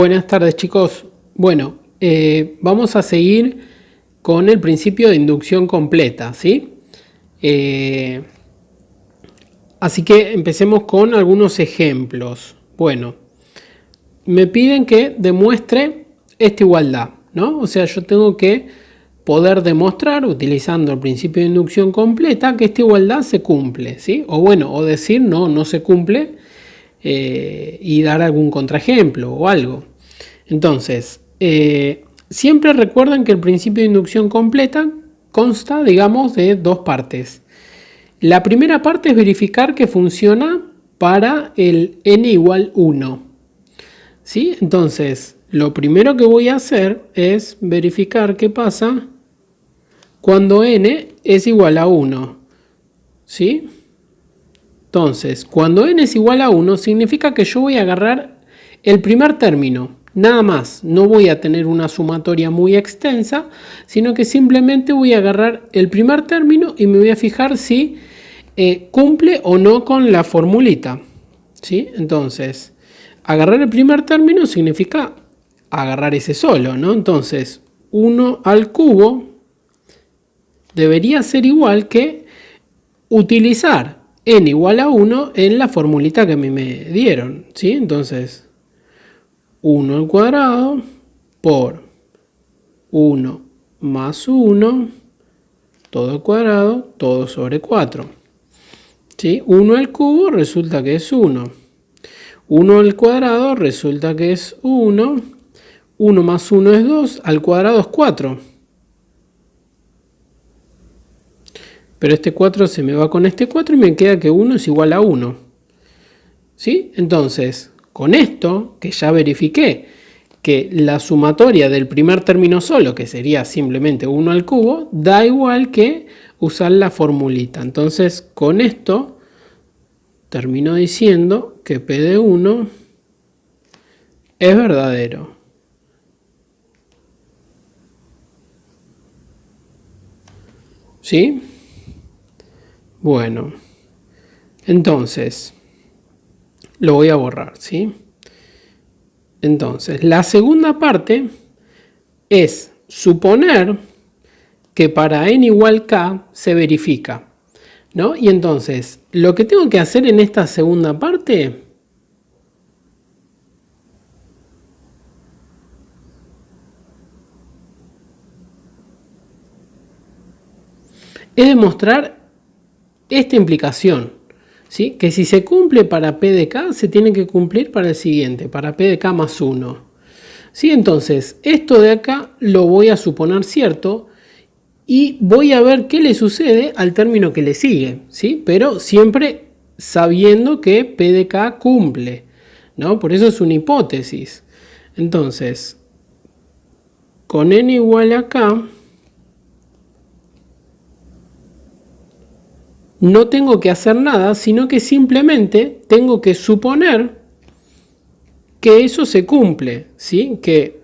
Buenas tardes, chicos. Bueno, vamos a seguir con el principio de inducción completa, ¿sí? Así que empecemos con algunos ejemplos. Bueno, me piden que demuestre esta igualdad, ¿no? O sea, yo tengo que poder demostrar, utilizando el principio de inducción completa, que esta igualdad se cumple, ¿sí? O bueno, o decir no se cumple y dar algún contraejemplo o algo. Entonces, siempre recuerden que el principio de inducción completa consta, digamos, de dos partes. La primera parte es verificar que funciona para el n igual 1. ¿Sí? Entonces, lo primero que voy a hacer es verificar qué pasa cuando n es igual a 1. ¿Sí? Entonces, cuando n es igual a 1, significa que yo voy a agarrar el primer término. Nada más, no voy a tener una sumatoria muy extensa, sino que simplemente voy a agarrar el primer término y me voy a fijar si cumple o no con la formulita. ¿Sí? Entonces, agarrar el primer término significa agarrar ese solo, ¿no? Entonces, 1 al cubo debería ser igual que utilizar n igual a 1 en la formulita que me dieron. ¿Sí? Entonces, 1 al cuadrado por 1 más 1, todo al cuadrado, todo sobre 4. ¿Sí? 1 al cubo resulta que es 1. 1 al cuadrado resulta que es 1. 1 más 1 es 2, al cuadrado es 4. Pero este 4 se me va con este 4 y me queda que 1 es igual a 1. ¿Sí? Entonces, con esto, que ya verifiqué que la sumatoria del primer término solo, que sería simplemente 1 al cubo, da igual que usar la formulita. Entonces, con esto, termino diciendo que P de 1 es verdadero. ¿Sí? Bueno, entonces, lo voy a borrar, ¿sí? Entonces, la segunda parte es suponer que para n igual k se verifica, ¿no? Y entonces, lo que tengo que hacer en esta segunda parte es demostrar esta implicación, ¿sí? Que si se cumple para P de K, se tiene que cumplir para el siguiente, para P de K más 1. ¿Sí? Entonces, esto de acá lo voy a suponer cierto y voy a ver qué le sucede al término que le sigue, ¿sí? Pero siempre sabiendo que P de K cumple, ¿no? Por eso es una hipótesis. Entonces, con n igual a k, no tengo que hacer nada, sino que simplemente tengo que suponer que eso se cumple, ¿sí? Que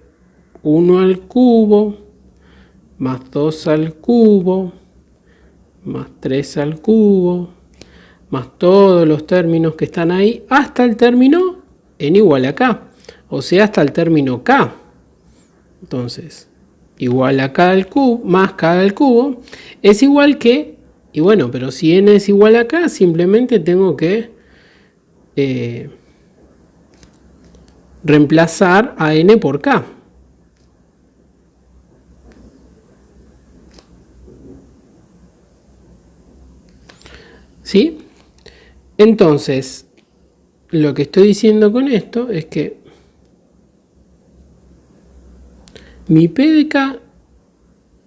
1 al cubo más 2 al cubo más 3 al cubo más todos los términos que están ahí hasta el término n igual a k, o sea, hasta el término k. Entonces, igual a k al cubo más k al cubo es igual que, y bueno, pero si n es igual a k, simplemente tengo que reemplazar a n por k. ¿Sí? Entonces, lo que estoy diciendo con esto es que mi P de K,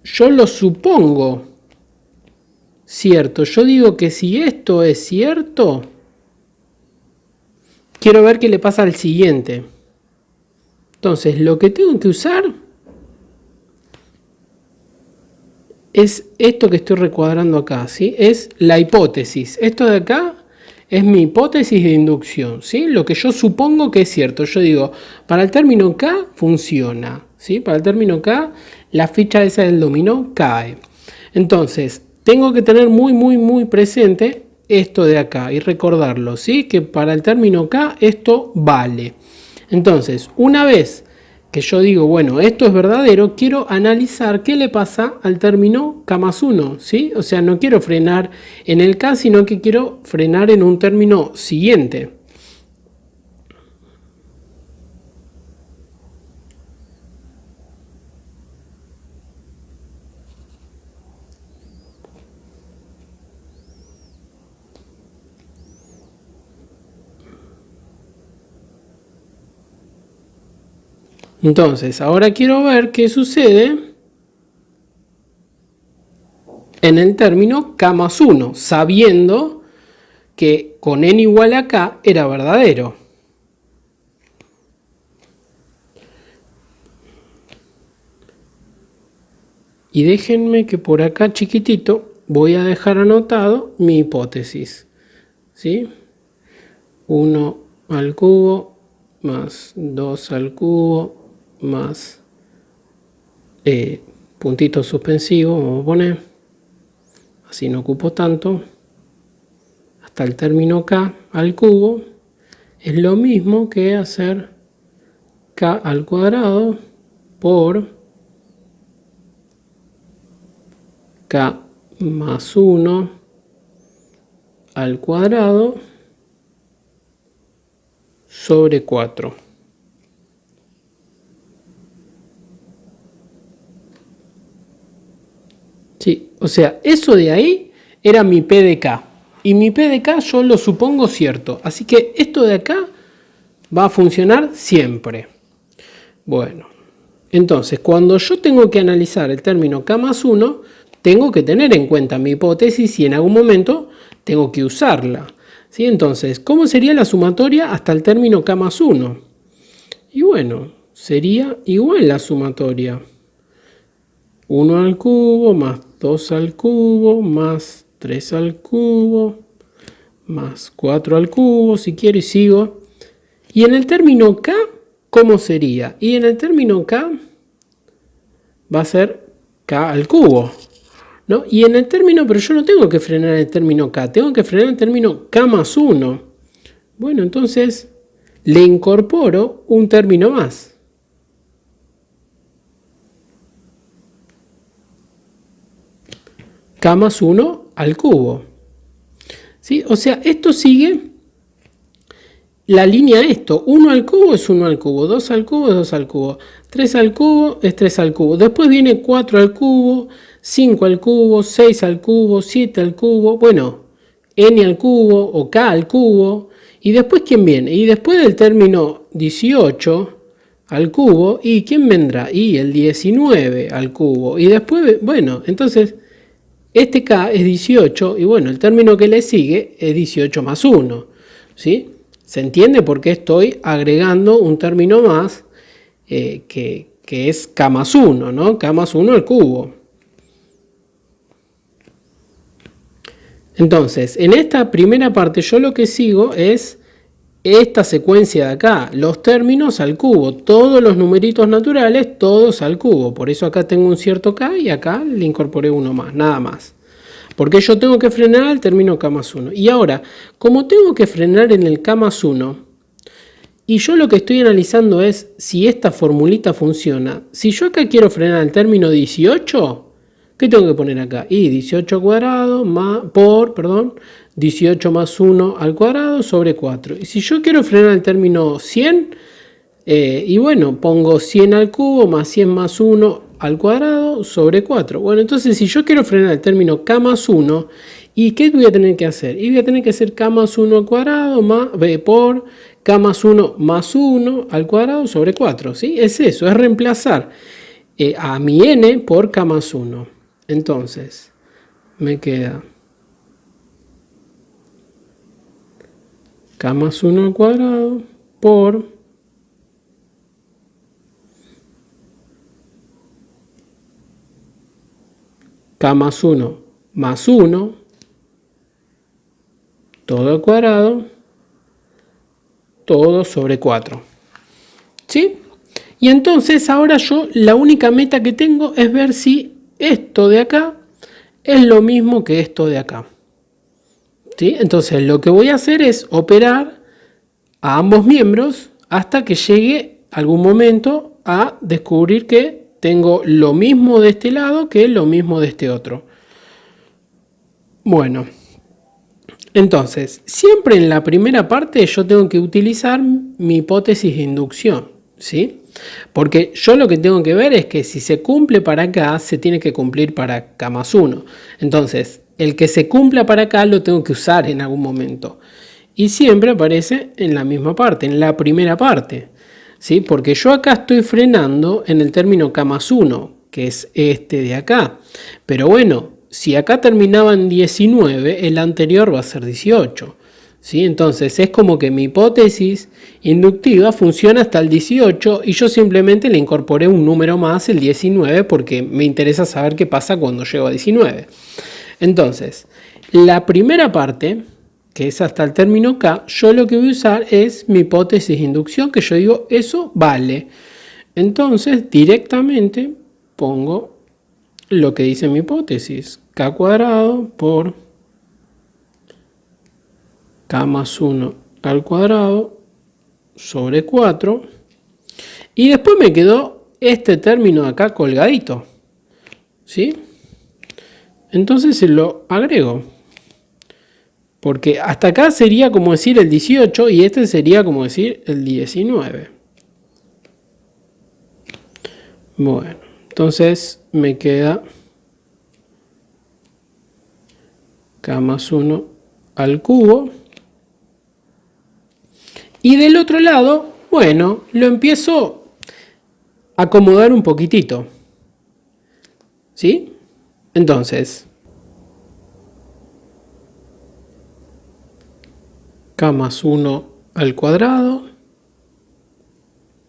yo lo supongo cierto. Yo digo que si esto es cierto, quiero ver qué le pasa al siguiente. Entonces, lo que tengo que usar es esto que estoy recuadrando acá, ¿sí? Es la hipótesis. Esto de acá es mi hipótesis de inducción, ¿sí? Lo que yo supongo que es cierto. Yo digo, para el término K funciona, ¿sí? Para el término K, la ficha esa del dominó cae. Entonces, tengo que tener muy presente esto de acá y recordarlo, ¿sí? Que para el término K esto vale. Entonces, una vez que yo digo, bueno, esto es verdadero, quiero analizar qué le pasa al término K más 1, ¿sí? O sea, no quiero frenar en el K, sino que quiero frenar en un término siguiente. Entonces, ahora quiero ver qué sucede en el término K más 1, sabiendo que con n igual a K era verdadero. Y déjenme que por acá chiquitito voy a dejar anotado mi hipótesis. ¿Sí? 1 al cubo más 2 al cubo más puntito suspensivo, vamos a poner, así no ocupo tanto, hasta el término K al cubo, es lo mismo que hacer K al cuadrado por K más 1 al cuadrado sobre 4. Sí, o sea, eso de ahí era mi P de K. Y mi P de K yo lo supongo cierto. Así que esto de acá va a funcionar siempre. Bueno, entonces cuando yo tengo que analizar el término K más 1, tengo que tener en cuenta mi hipótesis y en algún momento tengo que usarla. ¿Sí? Entonces, ¿cómo sería la sumatoria hasta el término K más 1? Y bueno, sería igual la sumatoria. 1 al cubo más 2 al cubo más 3 al cubo más 4 al cubo, si quiero, y sigo. Y en el término K, ¿cómo sería? Y en el término K va a ser K al cubo, ¿no? Y en el término, pero yo no tengo que frenar el término K, tengo que frenar el término K más 1. Bueno, entonces le incorporo un término más. K más 1 al cubo. ¿Sí? O sea, esto sigue la línea esto. 1 al cubo es 1 al cubo, 2 al cubo es 2 al cubo, 3 al cubo es 3 al cubo. Después viene 4 al cubo, 5 al cubo, 6 al cubo, 7 al cubo. Bueno, n al cubo o k al cubo. ¿Y después quién viene? Y después del término 18 al cubo, ¿y quién vendrá? Y el 19 al cubo. Y después, bueno, entonces este K es 18 y bueno, el término que le sigue es 18 más 1. ¿Sí? ¿Se entiende por qué estoy agregando un término más que es K más 1, ¿no? K más 1 al cubo. Entonces, en esta primera parte yo lo que sigo es esta secuencia de acá, los términos al cubo, todos los numeritos naturales, todos al cubo. Por eso acá tengo un cierto K y acá le incorporé uno más, nada más. Porque yo tengo que frenar el término K más 1. Y ahora, como tengo que frenar en el K más 1, y yo lo que estoy analizando es si esta formulita funciona. Si yo acá quiero frenar el término 18, ¿qué tengo que poner acá? Y 18 cuadrado por 18 más 1 al cuadrado sobre 4. Y si yo quiero frenar el término 100, y bueno, pongo 100 al cubo más 100 más 1 al cuadrado sobre 4. Bueno, entonces si yo quiero frenar el término K más 1, ¿y qué voy a tener que hacer? Y voy a tener que hacer K más 1 al cuadrado por K más 1 más 1 al cuadrado sobre 4. ¿Sí? Es eso, es reemplazar a mi n por K más 1. Entonces, me queda K más 1 al cuadrado por K más 1 más 1, todo al cuadrado, todo sobre 4. ¿Sí? Y entonces ahora yo la única meta que tengo es ver si esto de acá es lo mismo que esto de acá. ¿Sí? Entonces lo que voy a hacer es operar a ambos miembros hasta que llegue algún momento a descubrir que tengo lo mismo de este lado que lo mismo de este otro. Bueno, entonces, siempre en la primera parte yo tengo que utilizar mi hipótesis de inducción, ¿sí? Porque yo lo que tengo que ver es que si se cumple para acá, se tiene que cumplir para k más 1. Entonces, el que se cumpla para acá lo tengo que usar en algún momento. Y siempre aparece en la misma parte, en la primera parte, ¿sí? Porque yo acá estoy frenando en el término k más 1, que es este de acá. Pero bueno, si acá terminaba en 19, el anterior va a ser 18. ¿Sí? Entonces es como que mi hipótesis inductiva funciona hasta el 18 y yo simplemente le incorporé un número más, el 19, porque me interesa saber qué pasa cuando llego a 19. Entonces, la primera parte, que es hasta el término K, yo lo que voy a usar es mi hipótesis de inducción, que yo digo, eso vale. Entonces, directamente pongo lo que dice mi hipótesis, k cuadrado por k más 1 al cuadrado sobre 4. Y después me quedó este término de acá colgadito, ¿sí? Entonces se lo agrego. Porque hasta acá sería como decir el 18 y este sería como decir el 19. Bueno, entonces me queda k más 1 al cubo. Y del otro lado, bueno, lo empiezo a acomodar un poquitito. ¿Sí? Entonces, k más 1 al cuadrado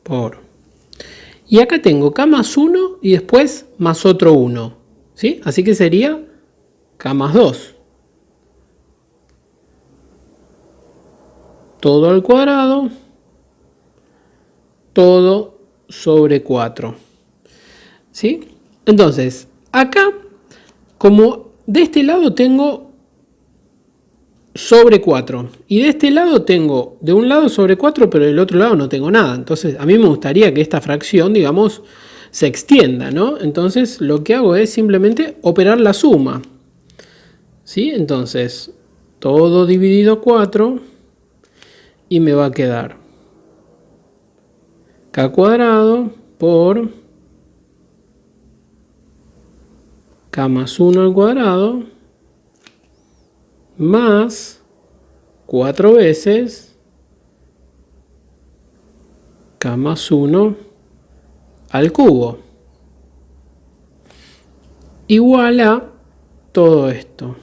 por... Y acá tengo k más 1 y después más otro 1. ¿Sí? Así que sería k más 2. Todo al cuadrado, todo sobre 4. ¿Sí? Entonces, acá, como de este lado tengo sobre 4, y de este lado tengo, de un lado sobre 4, pero del otro lado no tengo nada. Entonces, a mí me gustaría que esta fracción, digamos, se extienda, ¿no? Entonces, lo que hago es simplemente operar la suma. ¿Sí? Entonces, todo dividido 4... y me va a quedar k cuadrado por k más 1 al cuadrado más 4 veces k más 1 al cubo igual a todo esto.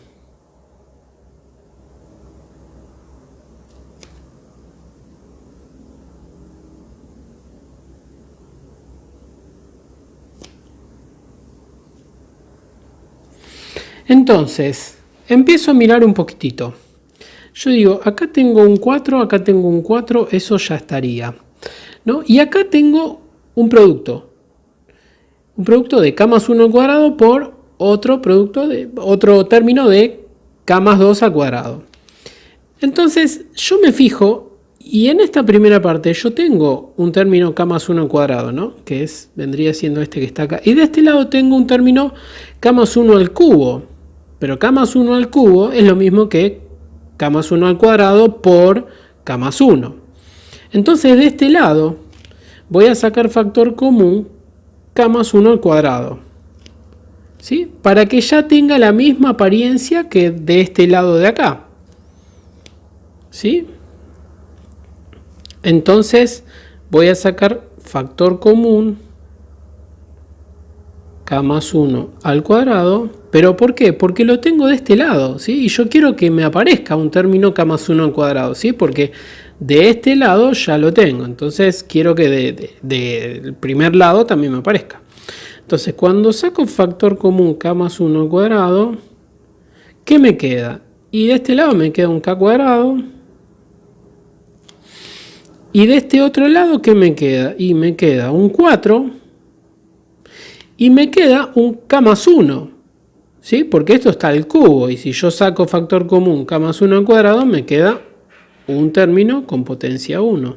Entonces, empiezo a mirar un poquitito. Yo digo, acá tengo un 4, acá tengo un 4, eso ya estaría, ¿no? Y acá tengo un producto de k más 1 al cuadrado por otro término de k más 2 al cuadrado. Entonces, yo me fijo, y en esta primera parte yo tengo un término k más 1 al cuadrado, ¿no? Que vendría siendo este que está acá. Y de este lado tengo un término k más 1 al cubo. Pero k más 1 al cubo es lo mismo que k más 1 al cuadrado por k más 1. Entonces de este lado voy a sacar factor común k más 1 al cuadrado. ¿Sí? Para que ya tenga la misma apariencia que de este lado de acá. ¿Sí? Entonces voy a sacar factor común k más 1 al cuadrado. ¿Pero por qué? Porque lo tengo de este lado, ¿sí? Y yo quiero que me aparezca un término k más 1 al cuadrado, ¿sí? Porque de este lado ya lo tengo. Entonces quiero que del primer lado también me aparezca. Entonces cuando saco factor común k más 1 al cuadrado, ¿qué me queda? Y de este lado me queda un k cuadrado. Y de este otro lado, ¿qué me queda? Y me queda un 4. Y me queda un k más 1. ¿Sí? Porque esto está al cubo. Y si yo saco factor común k más 1 al cuadrado, me queda un término con potencia 1.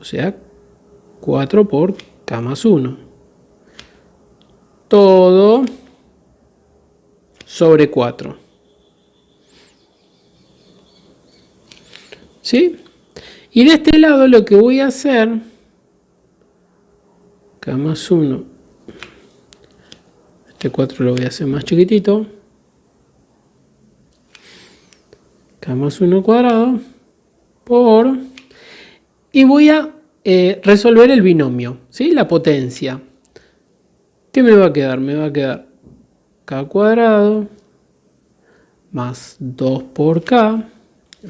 O sea, 4 por k más 1. Todo sobre 4. ¿Sí? Y de este lado lo que voy a hacer, k más 1, este 4 lo voy a hacer más chiquitito, k más 1 cuadrado por, y voy a resolver el binomio, ¿sí? La potencia. ¿Qué me va a quedar? Me va a quedar k cuadrado más 2 por k,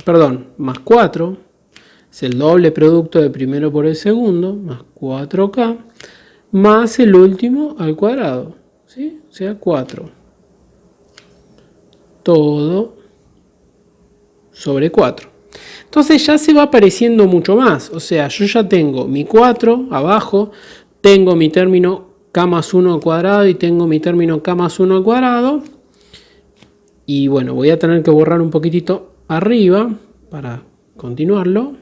perdón, más 4, es el doble producto de primero por el segundo, más 4k, más el último al cuadrado, ¿sí? O sea, 4. Todo sobre 4. Entonces ya se va pareciendo mucho más. O sea, yo ya tengo mi 4 abajo, tengo mi término k más 1 al cuadrado y tengo mi término k más 1 al cuadrado. Y bueno, voy a tener que borrar un poquitito arriba para continuarlo.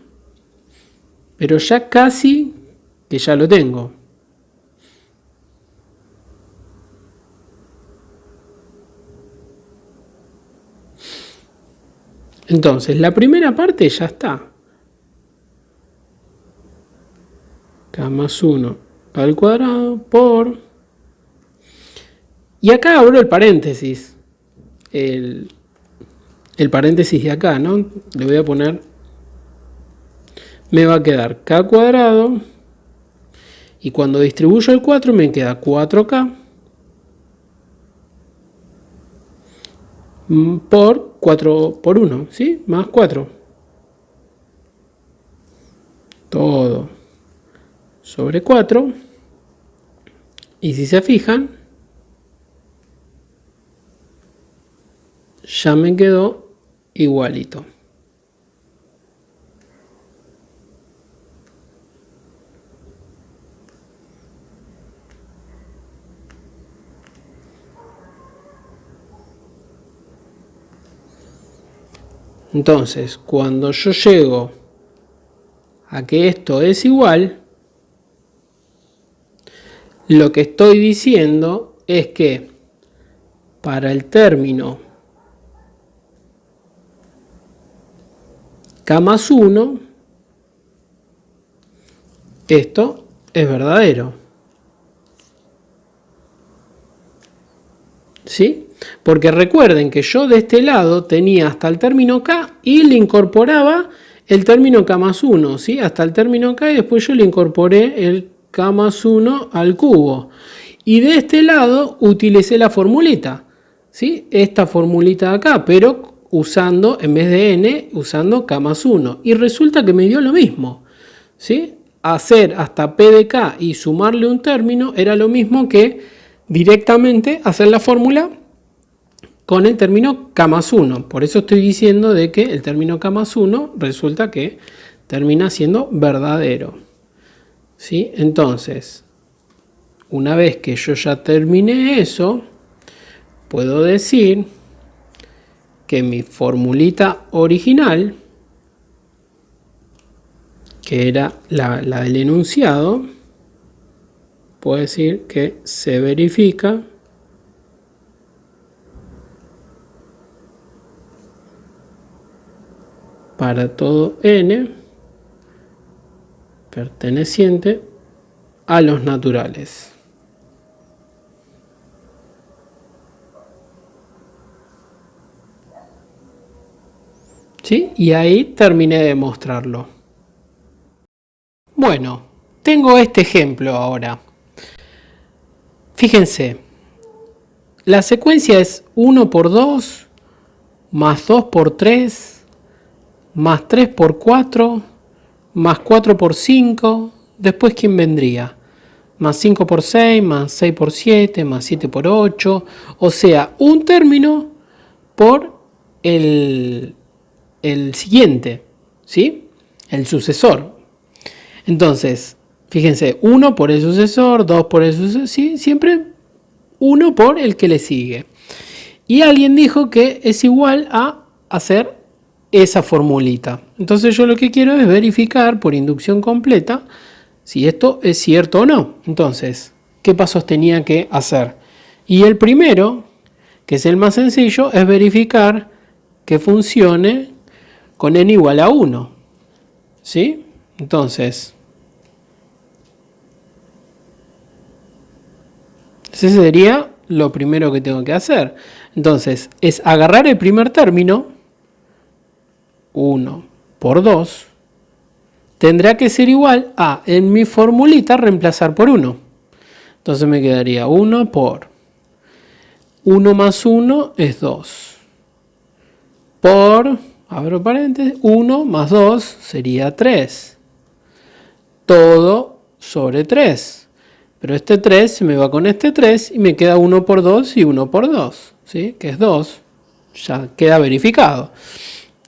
Pero ya casi que ya lo tengo. Entonces, la primera parte ya está. K más 1 al cuadrado por... Y acá abro el paréntesis. El paréntesis de acá, ¿no? Le voy a poner... Me va a quedar k cuadrado. Y cuando distribuyo el 4 me queda 4k. Por 4 por 1, ¿sí? Más 4. Todo sobre 4. Y si se fijan, ya me quedó igualito. Entonces, cuando yo llego a que esto es igual, lo que estoy diciendo es que para el término k más 1, esto es verdadero. ¿Sí? Porque recuerden que yo de este lado tenía hasta el término k y le incorporaba el término k más 1, ¿sí? Hasta el término k y después yo le incorporé el k más 1 al cubo. Y de este lado utilicé la formulita, ¿sí? Esta formulita de acá, pero usando, en vez de n, usando k más 1. Y resulta que me dio lo mismo, ¿sí? Hacer hasta p de k y sumarle un término era lo mismo que directamente hacer la fórmula con el término k más 1. Por eso estoy diciendo de que el término k más 1 resulta que termina siendo verdadero. ¿Sí? Entonces, una vez que yo ya terminé eso, puedo decir que mi formulita original, que era la del enunciado, puedo decir que se verifica para todo n perteneciente a los naturales. ¿Sí? Y ahí terminé de mostrarlo. Bueno, tengo este ejemplo ahora. Fíjense, la secuencia es 1 por 2, más 2 por 3, más 3 por 4, más 4 por 5, después ¿quién vendría? Más 5 por 6, más 6 por 7, más 7 por 8, o sea, un término por el siguiente, ¿sí? El sucesor. Entonces, fíjense, 1 por el sucesor, 2 por el sucesor, ¿sí? Siempre 1 por el que le sigue. Y alguien dijo que es igual a hacer esa formulita. Entonces yo lo que quiero es verificar por inducción completa si esto es cierto o no. Entonces, ¿qué pasos tenía que hacer? Y el primero, que es el más sencillo, es verificar que funcione con n igual a 1. ¿Sí? Entonces, ese sería lo primero que tengo que hacer. Entonces, es agarrar el primer término, 1 por 2, tendrá que ser igual a, en mi formulita, reemplazar por 1. Entonces me quedaría 1 por 1 más 1 es 2. Por, abro paréntesis, 1 más 2 sería 3. Todo sobre 3. Pero este 3 se me va con este 3 y me queda 1 por 2 y 1 por 2. ¿Sí? Que es 2. Ya queda verificado.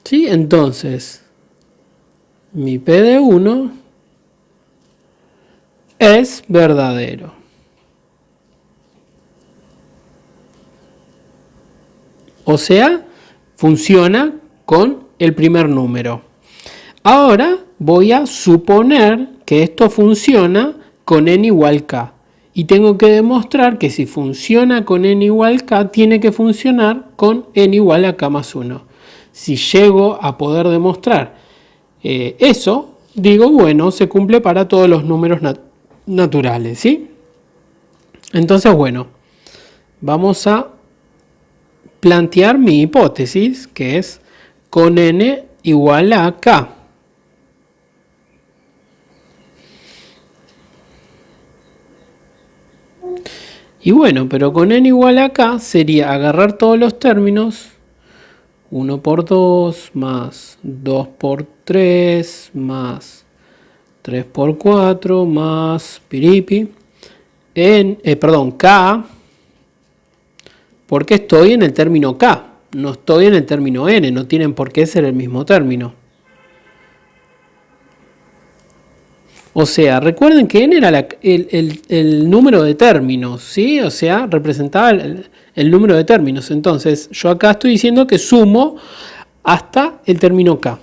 ¿Sí? Entonces, mi P de 1 es verdadero. O sea, funciona con el primer número. Ahora voy a suponer que esto funciona con n igual k. Y tengo que demostrar que si funciona con n igual k, tiene que funcionar con n igual a k más 1. Si llego a poder demostrar eso, digo, bueno, se cumple para todos los números naturales, ¿sí? Entonces, bueno, vamos a plantear mi hipótesis, que es con n igual a k. Y bueno, pero con n igual a k sería agarrar todos los términos, 1 por 2 más 2 por 3 más 3 por 4 más piripi, k, porque estoy en el término k, no estoy en el término n, no tienen por qué ser el mismo término. O sea, recuerden que n era el número de términos, ¿sí? O sea, representaba el número de términos. Entonces, yo acá estoy diciendo que sumo hasta el término k.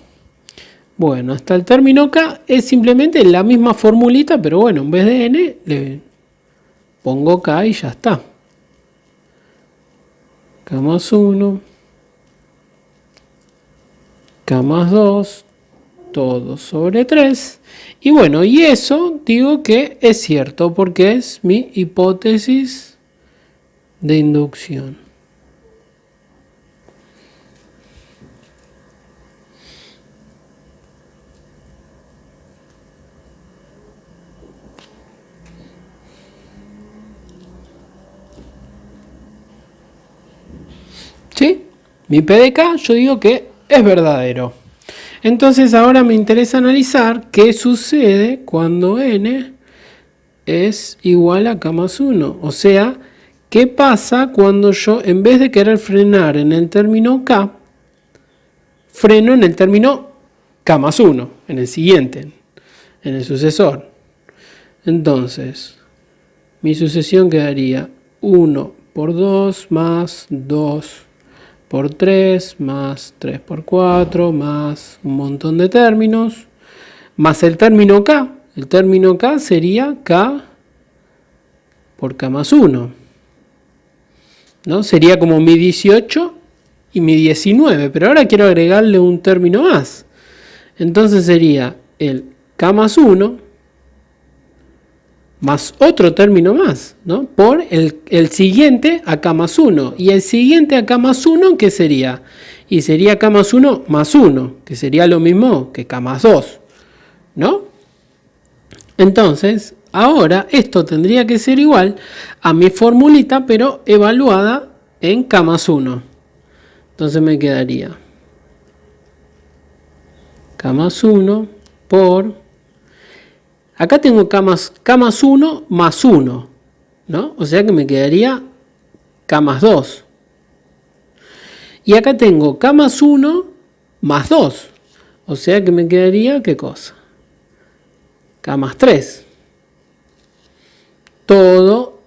Bueno, hasta el término k es simplemente la misma formulita, pero bueno, en vez de n le pongo k y ya está. K más 1, K más 2, todo sobre 3. Y bueno, y eso digo que es cierto porque es mi hipótesis de inducción. ¿Sí? Mi PDK yo digo que es verdadero. Entonces ahora me interesa analizar qué sucede cuando n es igual a k más 1. O sea, ¿qué pasa cuando yo, en vez de querer frenar en el término k, freno en el término k más 1, en el siguiente, en el sucesor? Entonces, mi sucesión quedaría 1 por 2 más 2 por 3 más 3 por 4 más un montón de términos, más el término k. El término k sería k por k más 1. ¿No? Sería como mi 18 y mi 19, pero ahora quiero agregarle un término más. Entonces sería el k más 1 más otro término más, ¿no? Por el siguiente a k más 1. Y el siguiente a k más 1, ¿qué sería? Y sería k más 1 más 1, que sería lo mismo que k más 2, ¿no? Entonces, ahora esto tendría que ser igual a mi formulita, pero evaluada en k más 1. Entonces me quedaría k más 1 por... Acá tengo k más 1 más 1, ¿no? O sea que me quedaría k más 2. Y acá tengo k más 1 más 2. O sea que me quedaría, ¿qué cosa? K más 3. Todo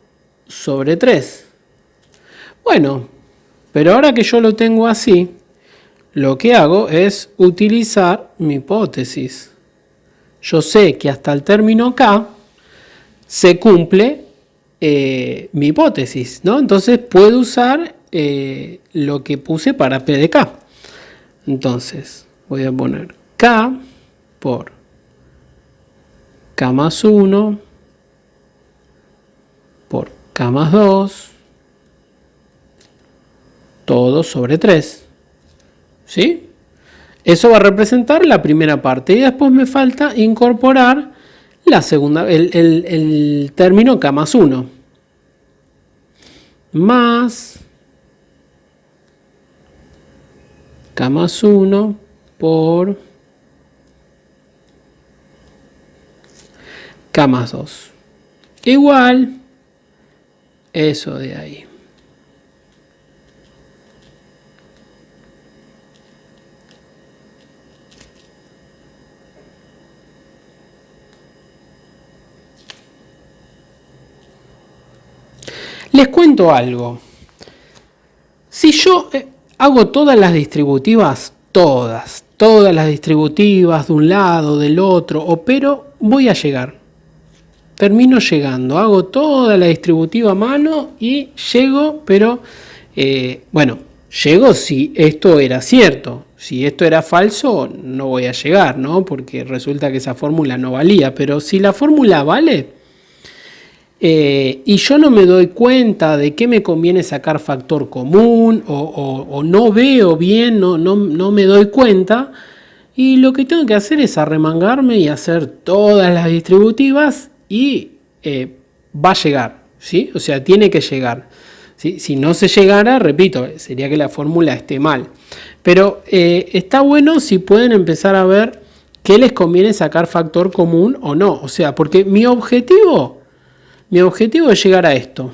sobre 3. Bueno, pero ahora que yo lo tengo así, lo que hago es utilizar mi hipótesis. Yo sé que hasta el término K se cumple mi hipótesis, ¿no? Entonces puedo usar lo que puse para P de K. Entonces voy a poner K por K más 1 por K más 2 todo sobre 3. ¿Sí? Eso va a representar la primera parte. Y después me falta incorporar la segunda, el término K más 1. Más K más 1 por K más 2. Igual eso de ahí. Les cuento algo. Si yo hago todas las distributivas, todas las distributivas de un lado, del otro, pero voy a llegar. Termino llegando, hago toda la distributiva a mano y llego, pero bueno, llego si esto era cierto. Si esto era falso, no voy a llegar, ¿no? Porque resulta que esa fórmula no valía. Pero si la fórmula vale, y yo no me doy cuenta de que me conviene sacar factor común o no veo bien, no me doy cuenta, y lo que tengo que hacer es arremangarme y hacer todas las distributivas y va a llegar, ¿sí? O sea, tiene que llegar. ¿Sí? Si no se llegara, repito, sería que la fórmula esté mal. Pero está bueno si pueden empezar a ver qué les conviene sacar factor común o no. O sea, porque mi objetivo es llegar a esto,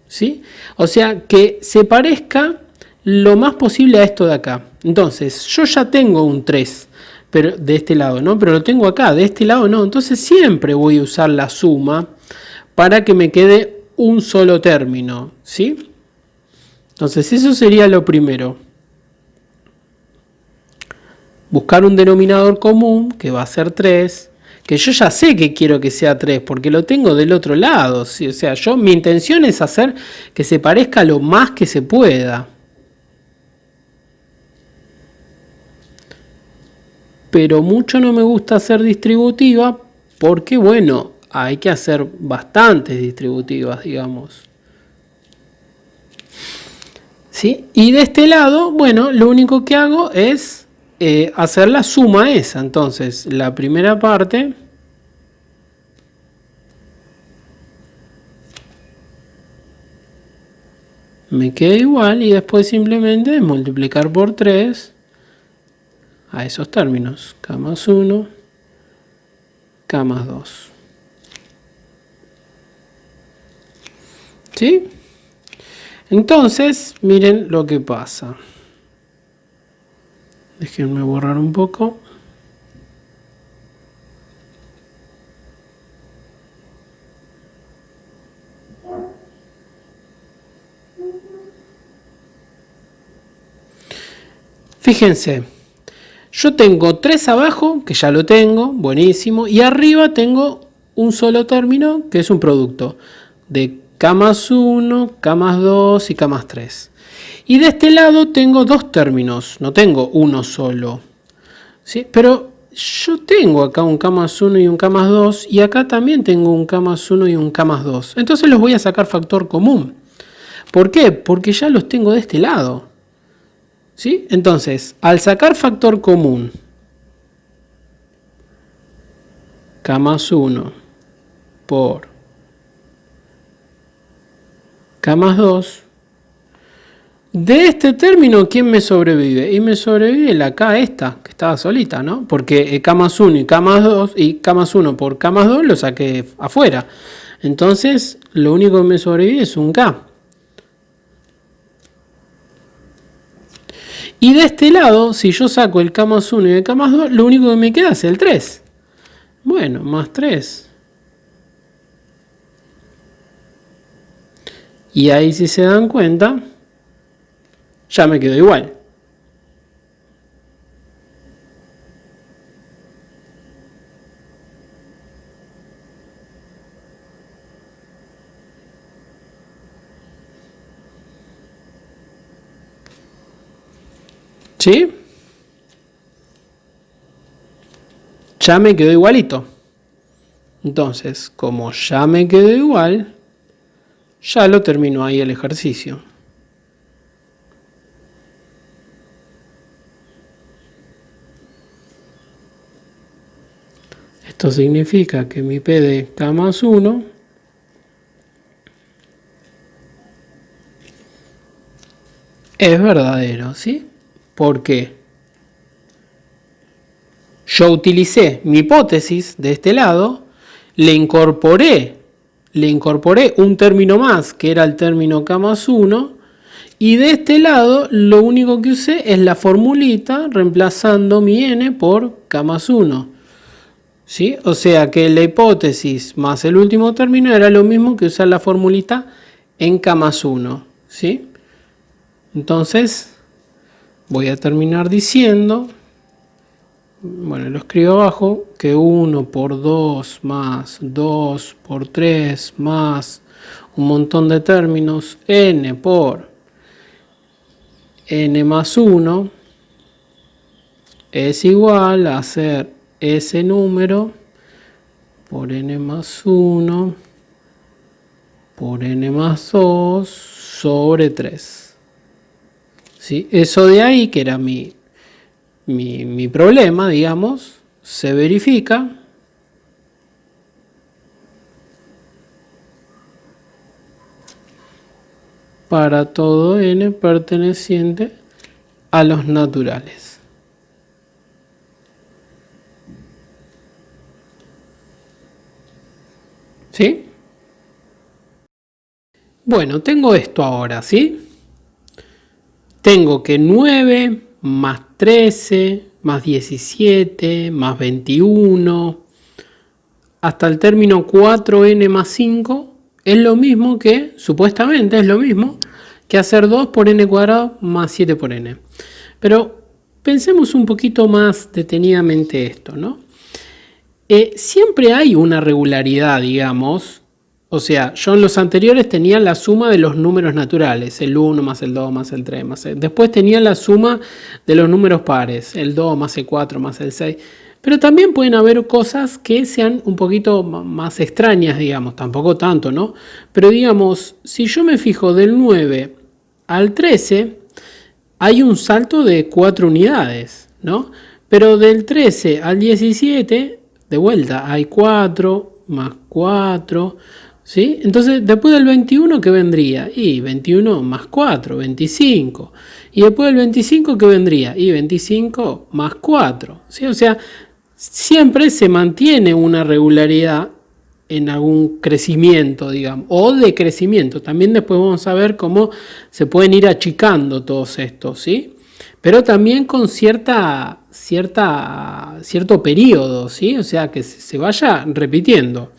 ¿sí? O sea, que se parezca lo más posible a esto de acá. Entonces, yo ya tengo un 3 pero, de este lado, ¿no? Pero lo tengo acá, de este lado no. Entonces, siempre voy a usar la suma para que me quede un solo término, ¿sí? Entonces, eso sería lo primero. Buscar un denominador común, que va a ser 3. Que yo ya sé que quiero que sea 3 porque lo tengo del otro lado. ¿Sí? O sea, mi intención es hacer que se parezca lo más que se pueda. Pero mucho no me gusta hacer distributiva porque, bueno, hay que hacer bastantes distributivas, digamos. ¿Sí? Y de este lado, bueno, lo único que hago es hacer la suma esa. Entonces, la primera parte me queda igual y después simplemente multiplicar por 3 a esos términos. K más 1, K más 2. ¿Sí? Entonces, miren lo que pasa. Déjenme borrar un poco. Fíjense, yo tengo 3 abajo, que ya lo tengo, buenísimo, y arriba tengo un solo término, que es un producto de K más 1, K más 2 y K más 3. Y de este lado tengo 2 términos, no tengo uno solo. ¿Sí? Pero yo tengo acá un K más 1 y un K más 2, y acá también tengo un K más 1 y un K más 2. Entonces los voy a sacar factor común. ¿Por qué? Porque ya los tengo de este lado. ¿Sí? Entonces, al sacar factor común, K más 1 por K más 2, de este término, ¿quién me sobrevive? Y me sobrevive la K esta, que estaba solita, ¿no? Porque K más 1 y K más 2, y K más 1 por K más 2 lo saqué afuera. Entonces, lo único que me sobrevive es un K. Y de este lado, si yo saco el K más 1 y el K más 2, lo único que me queda es el 3. Bueno, más 3. Y ahí, si se dan cuenta, ya me quedó igual. ¿Sí? Ya me quedó igualito. Entonces, como ya me quedó igual, ya lo termino ahí el ejercicio. Esto significa que mi P de K más 1 es verdadero, ¿sí? ¿Por qué? Yo utilicé mi hipótesis de este lado, le incorporé un término más, que era el término K más 1, y de este lado lo único que usé es la formulita reemplazando mi n por K más 1. ¿Sí? O sea que la hipótesis más el último término era lo mismo que usar la formulita en K más 1. ¿Sí? Entonces voy a terminar diciendo, bueno, lo escribo abajo, que 1 por 2 más 2 por 3 más un montón de términos, n por n más 1 es igual a hacer ese número por n más 1 por n más 2 sobre 3. ¿Sí? Eso de ahí, que era mi problema, digamos, se verifica para todo n perteneciente a los naturales. ¿Sí? Bueno, tengo esto ahora, ¿sí? Tengo que 9 más 13 más 17 más 21 hasta el término 4n más 5 es lo mismo que, supuestamente es lo mismo, que hacer 2 por n cuadrado más 7 por n. Pero pensemos un poquito más detenidamente esto, ¿no? Siempre hay una regularidad, digamos. O sea, yo en los anteriores tenía la suma de los números naturales, el 1 más el 2 más el 3 más el... Después tenía la suma de los números pares, el 2 más el 4 más el 6. Pero también pueden haber cosas que sean un poquito más extrañas, digamos, tampoco tanto, ¿no? Pero digamos, si yo me fijo del 9 al 13, hay un salto de 4 unidades, ¿no? Pero del 13 al 17, de vuelta, hay 4 más 4, ¿sí? Entonces, después del 21, ¿qué vendría? Y 21 más 4, 25. Y después del 25, ¿qué vendría? Y 25 más 4, ¿sí? O sea, siempre se mantiene una regularidad en algún crecimiento, digamos, o decrecimiento. También después vamos a ver cómo se pueden ir achicando todos estos, ¿sí? Pero también con cierto periodo, ¿sí? O sea, que se vaya repitiendo.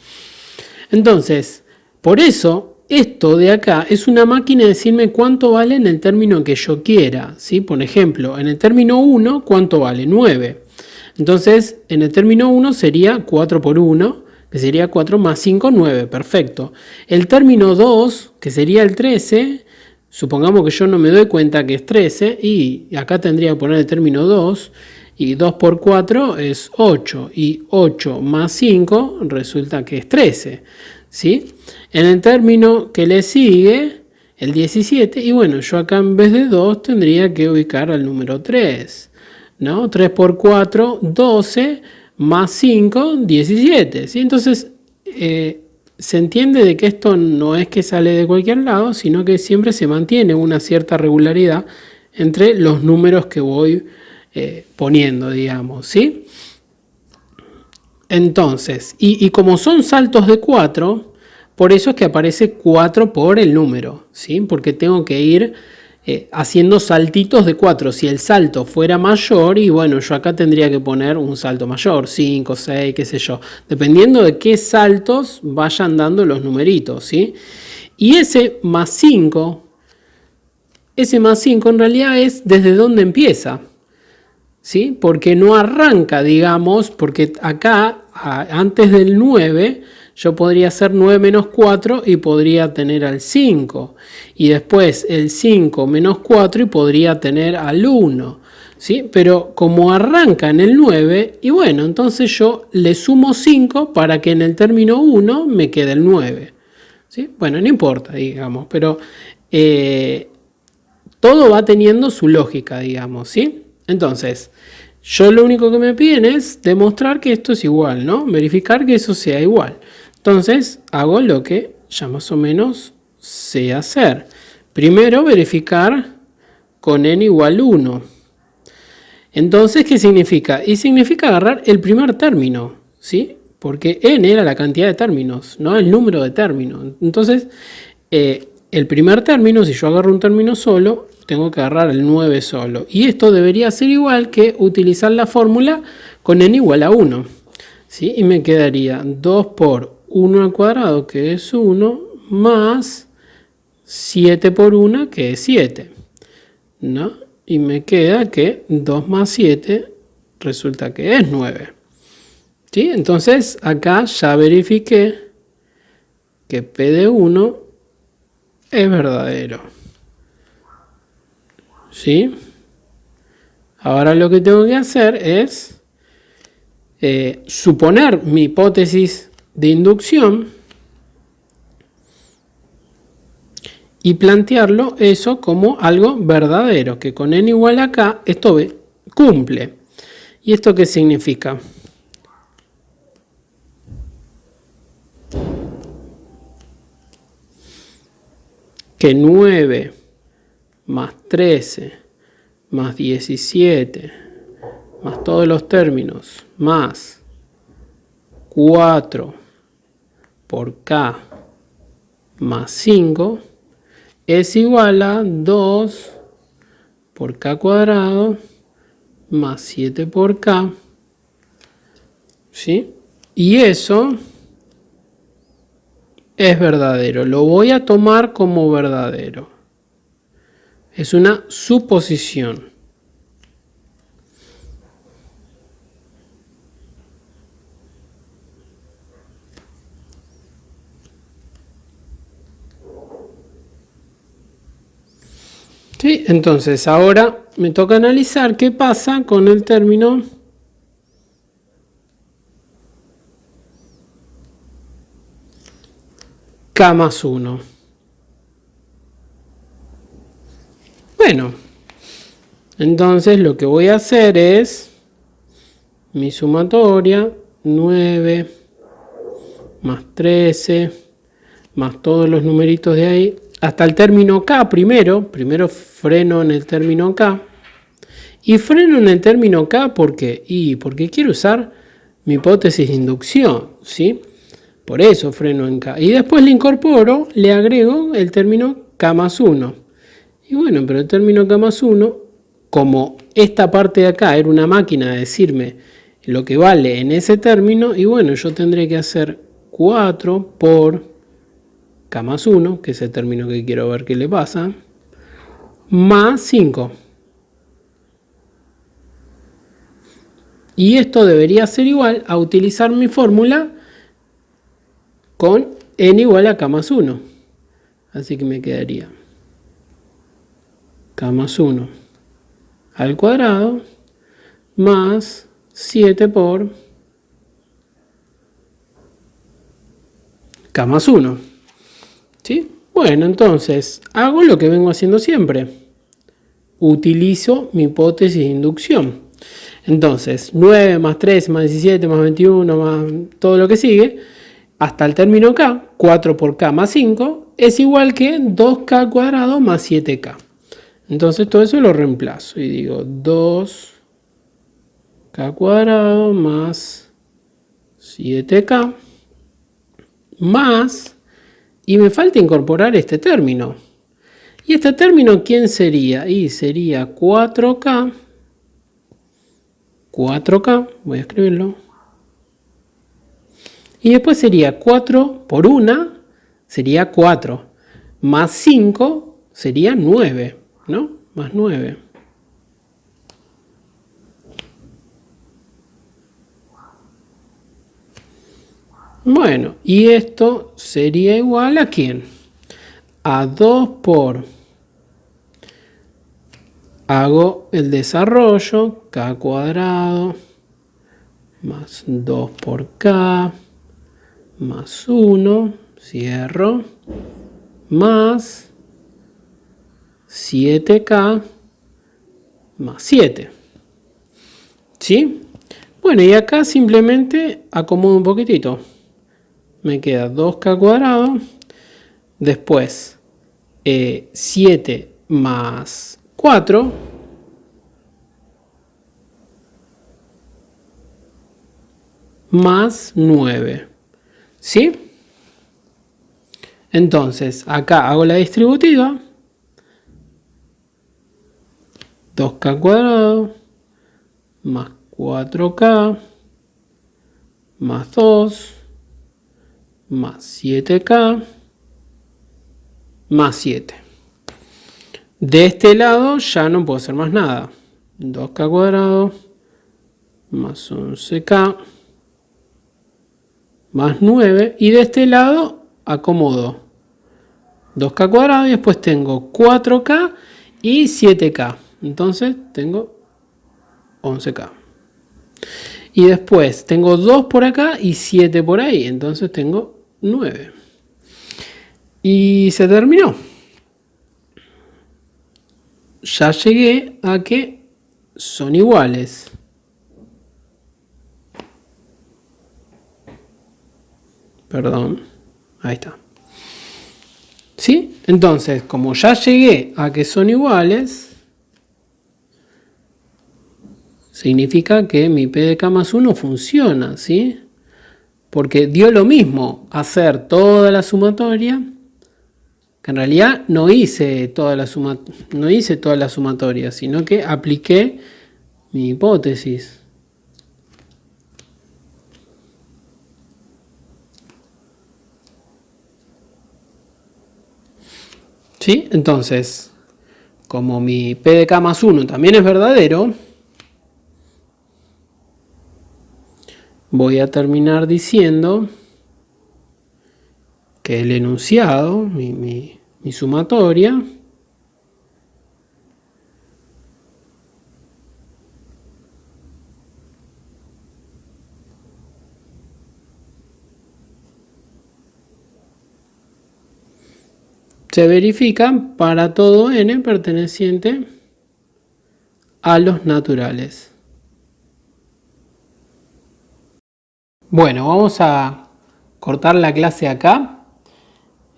Entonces, por eso, esto de acá es una máquina de decirme cuánto vale en el término que yo quiera, ¿sí? Por ejemplo, en el término 1, ¿cuánto vale? 9. Entonces, en el término 1 sería 4 por 1, que sería 4 más 5, 9. Perfecto. El término 2, que sería el 13, supongamos que yo no me doy cuenta que es 13, y acá tendría que poner el término 2, y 2 por 4 es 8, y 8 más 5 resulta que es 13, ¿sí? En el término que le sigue, el 17, y bueno, yo acá en vez de 2 tendría que ubicar al número 3, ¿no? 3 por 4, 12, más 5, 17, ¿sí? Entonces, se entiende de que esto no es que sale de cualquier lado, sino que siempre se mantiene una cierta regularidad entre los números que voy poniendo, digamos, ¿sí? Entonces, y como son saltos de 4, por eso es que aparece 4 por el número, ¿sí? Porque tengo que ir haciendo saltitos de 4. Si el salto fuera mayor, y bueno, yo acá tendría que poner un salto mayor, 5, 6, qué sé yo, dependiendo de qué saltos vayan dando los numeritos, ¿sí? Y ese más 5 en realidad es desde dónde empieza, ¿sí? Porque no arranca, digamos, porque acá, antes del 9, yo podría hacer 9 menos 4 y podría tener al 5. Y después el 5 menos 4 y podría tener al 1. ¿sí? Pero como arranca en el 9, y bueno, entonces yo le sumo 5 para que en el término 1 me quede el 9. ¿Sí? Bueno, no importa, digamos, pero todo va teniendo su lógica, digamos, ¿sí? Entonces, yo lo único que me piden es demostrar que esto es igual, ¿no? Verificar que eso sea igual. Entonces, hago lo que ya más o menos sé hacer. Primero, verificar con n igual 1. Entonces, ¿qué significa? Y significa agarrar el primer término, ¿sí? Porque n era la cantidad de términos, no el número de términos. Entonces, el primer término, si yo agarro un término solo, tengo que agarrar el 9 solo. Y esto debería ser igual que utilizar la fórmula con n igual a 1. ¿Sí? Y me quedaría 2 por 1 al cuadrado, que es 1, más 7 por 1, que es 7. ¿No? Y me queda que 2 más 7 resulta que es 9. ¿Sí? Entonces acá ya verifiqué que P de 1 es verdadero. ¿Sí? Ahora lo que tengo que hacer es suponer mi hipótesis de inducción y plantearlo eso como algo verdadero, que con n igual a acá esto cumple. ¿Y esto qué significa? Que 9 más 13 más 17 más todos los términos más 4 por k más 5 es igual a 2 por k cuadrado más 7 por k. ¿Sí? Y eso es verdadero. Lo voy a tomar como verdadero. Es una suposición. ¿Sí? Entonces, ahora me toca analizar qué pasa con el término k más 1. Bueno, entonces lo que voy a hacer es mi sumatoria, 9 más 13 más todos los numeritos de ahí, hasta el término k primero freno en el término k, y freno en el término k porque quiero usar mi hipótesis de inducción, ¿sí? Por eso freno en k, y después le incorporo, le agrego el término k más 1, y bueno, pero el término k más 1, como esta parte de acá era una máquina de decirme lo que vale en ese término, y bueno, yo tendré que hacer 4 por k más 1, que es el término que quiero ver qué le pasa, más 5. Y esto debería ser igual a utilizar mi fórmula con n igual a k más 1. Así que me quedaría k más 1 al cuadrado más 7 por k más 1. ¿Sí? Bueno, entonces hago lo que vengo haciendo siempre. Utilizo mi hipótesis de inducción. Entonces, 9 más 3 más 17 más 21 más todo lo que sigue, hasta el término k, 4 por k más 5, es igual que 2k cuadrado más 7k. Entonces todo eso lo reemplazo y digo 2k cuadrado más 7k más, y me falta incorporar este término. ¿Y este término quién sería? Y sería 4k, voy a escribirlo. Y después sería 4 por 1, sería 4. Más 5 sería 9, ¿no? Más 9. Bueno, y esto sería igual a ¿quién? A 2 por hago el desarrollo, k cuadrado más 2 por k más 1, cierro, más 7k más 7. ¿Sí? Bueno, y acá simplemente acomodo un poquitito. Me queda 2k cuadrado. Después 7 más 4 más 9. ¿Sí? Entonces, acá hago la distributiva. 2k cuadrado más 4k más 2 más 7k más 7. De este lado ya no puedo hacer más nada. 2k cuadrado más 11k más 9. Y de este lado acomodo 2k cuadrado y después tengo 4k y 7k. Entonces tengo 11k. Y después tengo 2 por acá y 7 por ahí. Entonces tengo 9. Y se terminó. Ya llegué a que son iguales. Perdón. Ahí está. ¿Sí? Entonces, como ya llegué a que son iguales, significa que mi P de K más 1 funciona, ¿sí? Porque dio lo mismo hacer toda la sumatoria, que en realidad no hice toda la sumatoria, sino que apliqué mi hipótesis. ¿Sí? Entonces, como mi P de K más 1 también es verdadero, voy a terminar diciendo que el enunciado, mi sumatoria, se verifica para todo n perteneciente a los naturales. Bueno, vamos a cortar la clase acá.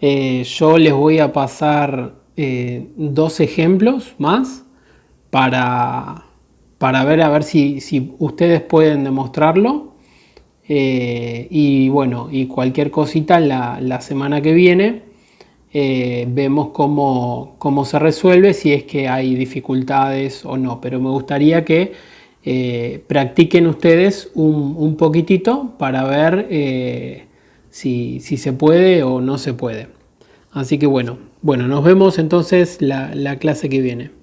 Yo les voy a pasar 2 ejemplos más para ver a ver si ustedes pueden demostrarlo. Y bueno, y cualquier cosita la semana que viene vemos cómo se resuelve, si es que hay dificultades o no. Pero me gustaría que practiquen ustedes un poquitito para ver si se puede o no se puede. Así que bueno, nos vemos entonces la clase que viene.